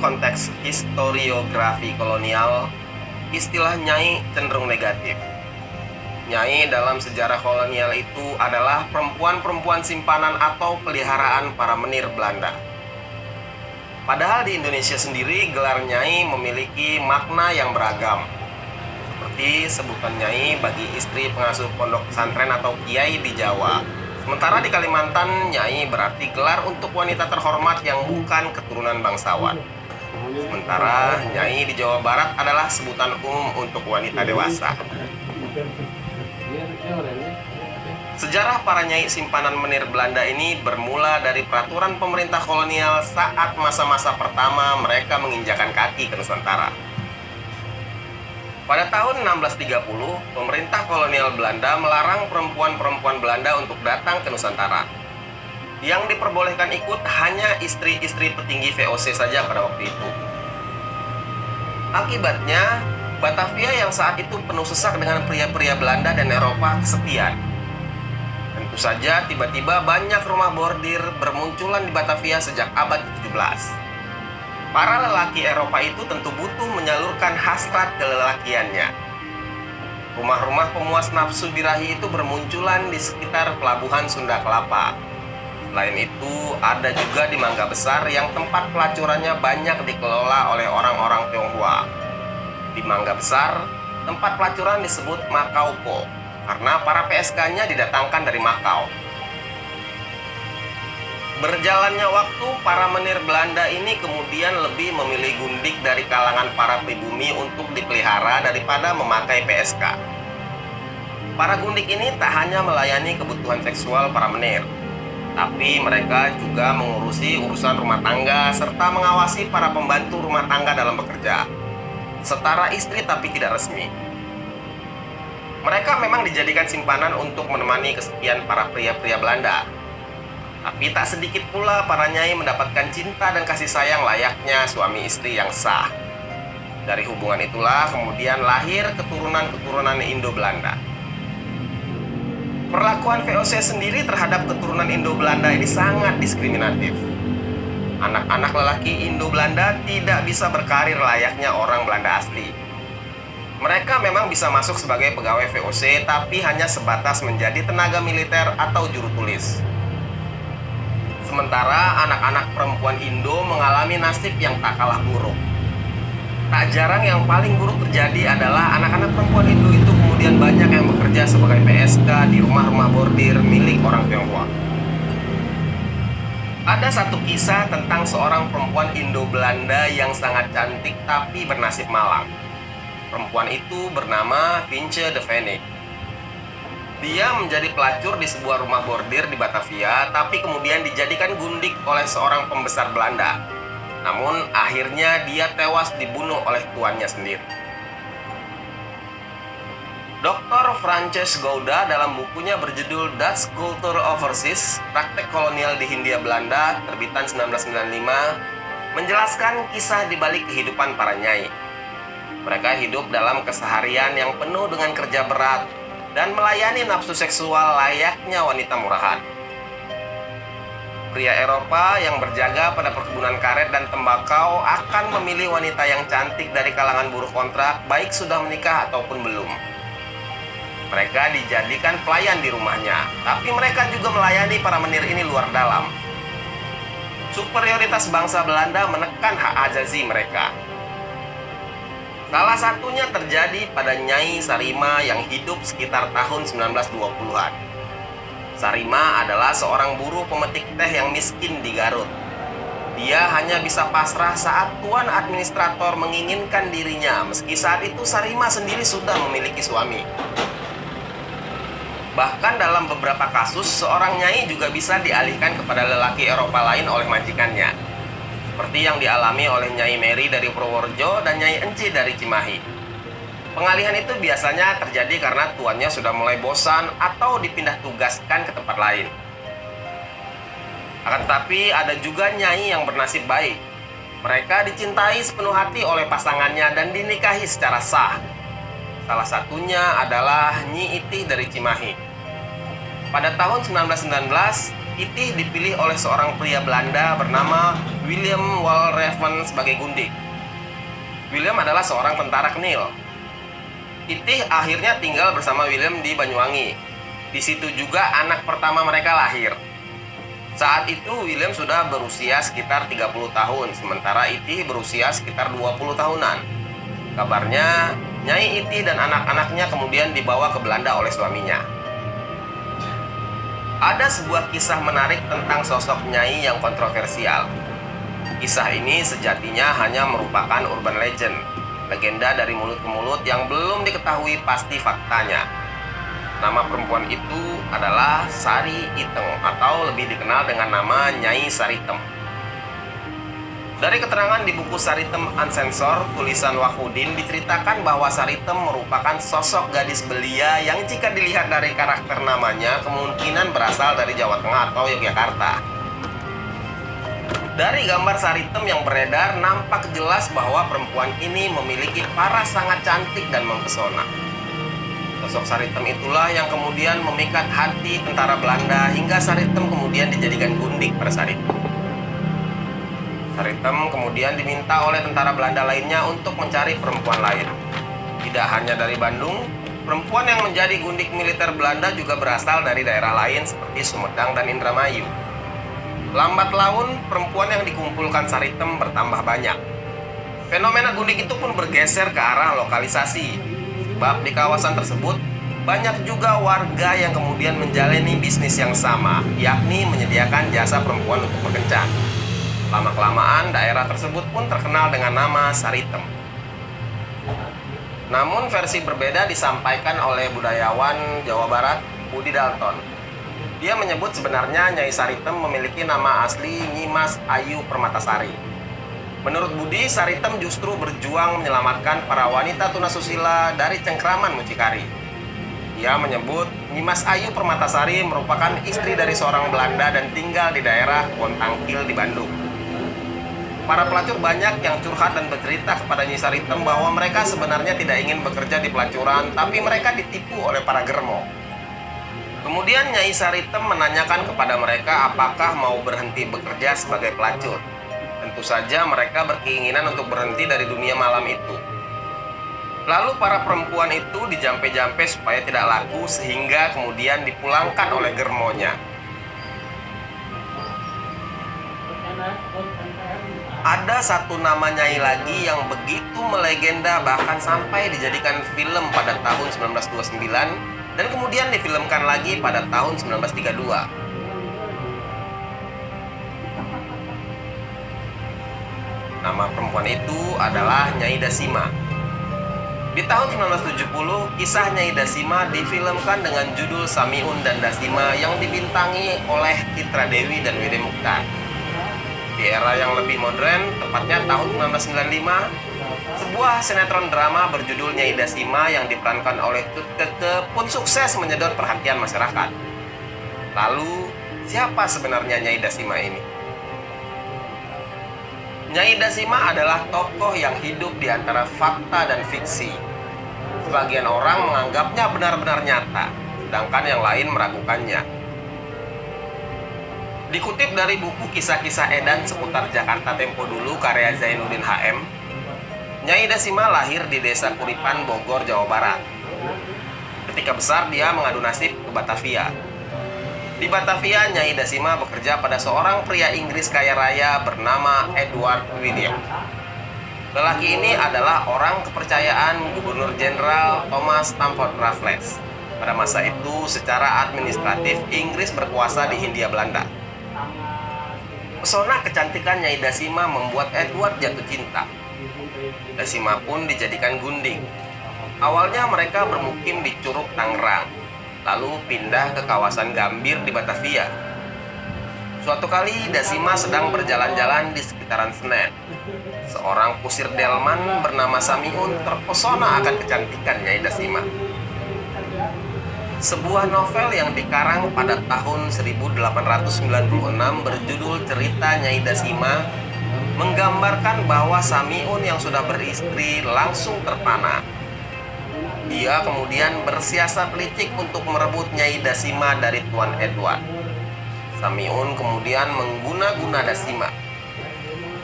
konteks historiografi kolonial, istilah nyai cenderung negatif. Nyai dalam sejarah kolonial itu adalah perempuan-perempuan simpanan atau peliharaan para menir Belanda. Padahal di Indonesia sendiri gelar nyai memiliki makna yang beragam. Seperti sebutan nyai bagi istri pengasuh pondok pesantren atau kiai di Jawa. Sementara di Kalimantan, nyai berarti gelar untuk wanita terhormat yang bukan keturunan bangsawan. Sementara nyai di Jawa Barat adalah sebutan umum untuk wanita dewasa. Sejarah para nyai simpanan menir Belanda ini bermula dari peraturan pemerintah kolonial saat masa-masa pertama mereka menginjakan kaki ke Nusantara. Pada tahun 1630, pemerintah kolonial Belanda melarang perempuan-perempuan Belanda untuk datang ke Nusantara. Yang diperbolehkan ikut hanya istri-istri petinggi VOC saja pada waktu itu. Akibatnya, Batavia yang saat itu penuh sesak dengan pria-pria Belanda dan Eropa kesepian. Tentu saja tiba-tiba banyak rumah bordir bermunculan di Batavia sejak abad ke-17. Para lelaki Eropa itu tentu butuh menyalurkan hasrat kelelakiannya. Rumah-rumah pemuas nafsu birahi itu bermunculan di sekitar pelabuhan Sunda Kelapa. Selain itu, ada juga di Mangga Besar yang tempat pelacurannya banyak dikelola oleh orang-orang Tionghoa. Di Mangga Besar, tempat pelacuran disebut Makaupo karena para PSK-nya didatangkan dari Makau. Berjalannya waktu, para menir Belanda ini kemudian lebih memilih gundik dari kalangan para pribumi untuk dipelihara daripada memakai PSK. Para gundik ini tak hanya melayani kebutuhan seksual para menir, tapi mereka juga mengurusi urusan rumah tangga serta mengawasi para pembantu rumah tangga dalam bekerja. Setara istri tapi tidak resmi. Mereka memang dijadikan simpanan untuk menemani kesepian para pria-pria Belanda. Tapi tak sedikit pula para nyai mendapatkan cinta dan kasih sayang layaknya suami istri yang sah. Dari hubungan itulah kemudian lahir keturunan-keturunan Indo-Belanda. Perlakuan VOC sendiri terhadap keturunan Indo-Belanda ini sangat diskriminatif. Anak-anak lelaki Indo-Belanda tidak bisa berkarir layaknya orang Belanda asli. Mereka memang bisa masuk sebagai pegawai VOC, tapi hanya sebatas menjadi tenaga militer atau juru tulis. Sementara anak-anak perempuan Indo mengalami nasib yang tak kalah buruk. Tak jarang yang paling buruk terjadi adalah anak-anak perempuan Indo itu kemudian banyak yang bekerja sebagai PSK di rumah-rumah bordir milik orang Tionghoa. Ada satu kisah tentang seorang perempuan Indo-Belanda yang sangat cantik tapi bernasib malang. Perempuan itu bernama Vince de Venik. Dia menjadi pelacur di sebuah rumah bordir di Batavia, tapi kemudian dijadikan gundik oleh seorang pembesar Belanda. Namun akhirnya dia tewas dibunuh oleh tuannya sendiri. Dr. Frances Gouda dalam bukunya berjudul Dutch Culture Overseas, Praktek Kolonial di Hindia Belanda, terbitan 1995, menjelaskan kisah di balik kehidupan para nyai. Mereka hidup dalam keseharian yang penuh dengan kerja berat dan melayani nafsu seksual layaknya wanita murahan. Pria Eropa yang berjaga pada perkebunan karet dan tembakau akan memilih wanita yang cantik dari kalangan buruh kontrak, baik sudah menikah ataupun belum. Mereka dijadikan pelayan di rumahnya, tapi mereka juga melayani para menir ini luar dalam. Superioritas bangsa Belanda menekan hak azazi mereka. Salah satunya terjadi pada Nyai Sarima yang hidup sekitar tahun 1920-an. Sarima adalah seorang buruh pemetik teh yang miskin di Garut. Dia hanya bisa pasrah saat tuan administrator menginginkan dirinya, meski saat itu Sarima sendiri sudah memiliki suami. Bahkan dalam beberapa kasus, seorang nyai juga bisa dialihkan kepada lelaki Eropa lain oleh majikannya. Seperti yang dialami oleh Nyai Mary dari Purworejo dan Nyai Enci dari Cimahi. Pengalihan itu biasanya terjadi karena tuannya sudah mulai bosan atau dipindah tugaskan ke tempat lain. Akan tetapi ada juga nyai yang bernasib baik. Mereka dicintai sepenuh hati oleh pasangannya dan dinikahi secara sah. Salah satunya adalah Nyi Itih dari Cimahi. Pada tahun 1919, Itih dipilih oleh seorang pria Belanda bernama William Walraven sebagai gundik. William adalah seorang tentara Knill. Itih akhirnya tinggal bersama William di Banyuwangi. Di situ juga anak pertama mereka lahir. Saat itu William sudah berusia sekitar 30 tahun, sementara Itih berusia sekitar 20 tahunan. Kabarnya, Nyai Itih dan anak-anaknya kemudian dibawa ke Belanda oleh suaminya. Ada sebuah kisah menarik tentang sosok Nyai yang kontroversial. Kisah ini sejatinya hanya merupakan urban legend, legenda dari mulut ke mulut yang belum diketahui pasti faktanya. Nama perempuan itu adalah Sari Iteng atau lebih dikenal dengan nama Nyai Saritem. Dari keterangan di buku Saritem Uncensored, tulisan Wahudin diceritakan bahwa Saritem merupakan sosok gadis belia yang jika dilihat dari karakter namanya kemungkinan berasal dari Jawa Tengah atau Yogyakarta. Dari gambar Saritem yang beredar, nampak jelas bahwa perempuan ini memiliki paras sangat cantik dan mempesona. Sosok Saritem itulah yang kemudian memikat hati tentara Belanda hingga Saritem kemudian dijadikan gundik pada saat itu. Saritem kemudian diminta oleh tentara Belanda lainnya untuk mencari perempuan lain. Tidak hanya dari Bandung, perempuan yang menjadi gundik militer Belanda juga berasal dari daerah lain seperti Sumedang dan Indramayu. Lambat laun, perempuan yang dikumpulkan Saritem bertambah banyak. Fenomena gundik itu pun bergeser ke arah lokalisasi. Sebab di kawasan tersebut, banyak juga warga yang kemudian menjalani bisnis yang sama, yakni menyediakan jasa perempuan untuk berkencan. Lama-kelamaan, daerah tersebut pun terkenal dengan nama Saritem. Namun versi berbeda disampaikan oleh budayawan Jawa Barat, Budi Dalton. Dia menyebut sebenarnya Nyai Saritem memiliki nama asli Nyimas Ayu Permatasari. Menurut Budi, Saritem justru berjuang menyelamatkan para wanita tunasusila dari cengkraman mucikari. Ia menyebut Nyimas Ayu Permatasari merupakan istri dari seorang Belanda dan tinggal di daerah Bontangkil di Bandung. Para pelacur banyak yang curhat dan bercerita kepada Nyai Saritem bahwa mereka sebenarnya tidak ingin bekerja di pelacuran, tapi mereka ditipu oleh para germo. Kemudian Nyai Saritem menanyakan kepada mereka apakah mau berhenti bekerja sebagai pelacur. Tentu saja mereka berkeinginan untuk berhenti dari dunia malam itu. Lalu para perempuan itu dijampe-jampe supaya tidak laku sehingga kemudian dipulangkan oleh germonya. Ada satu nama Nyai lagi yang begitu melegenda bahkan sampai dijadikan film pada tahun 1929 dan kemudian difilmkan lagi pada tahun 1932. Nama perempuan itu adalah Nyai Dasima. Di tahun 1970, kisah Nyai Dasima difilmkan dengan judul Samiun dan Dasima yang dibintangi oleh Citra Dewi dan Wede Mukhtar. Di era yang lebih modern, tepatnya tahun 1995, sebuah sinetron drama berjudul Nyai Dasima yang diperankan oleh Tut Keke pun sukses menyedot perhatian masyarakat. Lalu, siapa sebenarnya Nyai Dasima ini? Nyai Dasima adalah tokoh yang hidup di antara fakta dan fiksi. Sebagian orang menganggapnya benar-benar nyata, sedangkan yang lain meragukannya. Dikutip dari buku kisah-kisah edan seputar Jakarta Tempo Dulu karya Zainuddin HM, Nyai Dasima lahir di Desa Kuripan, Bogor, Jawa Barat. Ketika besar, dia mengadu nasib ke Batavia. Di Batavia, Nyai Dasima bekerja pada seorang pria Inggris kaya raya bernama Edward William. Lelaki ini adalah orang kepercayaan Gubernur Jenderal Thomas Stamford Raffles. Pada masa itu, secara administratif, Inggris berkuasa di Hindia Belanda. Pesona kecantikan Nyai Dasima membuat Edward jatuh cinta. Dasima pun dijadikan gundik. Awalnya mereka bermukim di Curug Tangerang, lalu pindah ke kawasan Gambir di Batavia. Suatu kali Dasima sedang berjalan-jalan di sekitaran Senen. Seorang kusir delman bernama Samiun terpesona akan kecantikan Nyai Dasima. Sebuah novel yang dikarang pada tahun 1896 berjudul Cerita Nyai Dasima menggambarkan bahwa Samiun yang sudah beristri langsung terpana. Dia kemudian bersiasat licik untuk merebut Nyai Dasima dari Tuan Edward. Samiun kemudian mengguna-guna Dasima.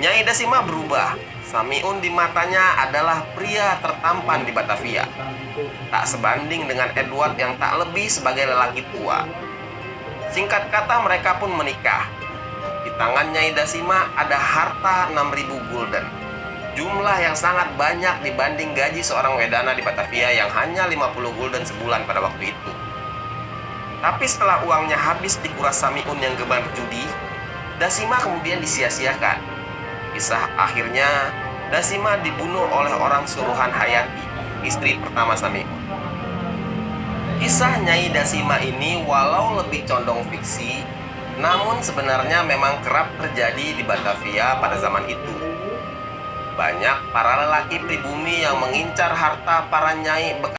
Nyai Dasima berubah. Samiun di matanya adalah pria tertampan di Batavia. Tak sebanding dengan Edward yang tak lebih sebagai lelaki tua. Singkat kata, mereka pun menikah. Di tangan Nyai Dasima ada harta 6.000 gulden. Jumlah yang sangat banyak dibanding gaji seorang wedana di Batavia yang hanya 50 gulden sebulan pada waktu itu. Tapi setelah uangnya habis dikuras Samiun yang gemar judi, Dasima kemudian disia-siakan. Kisah akhirnya, Dasima dibunuh oleh orang suruhan Hayati, istri pertama Samiun. Kisah Nyai Dasima ini walau lebih condong fiksi, namun sebenarnya memang kerap terjadi di Batavia pada zaman itu. Banyak para lelaki pribumi yang mengincar harta para nyai bekas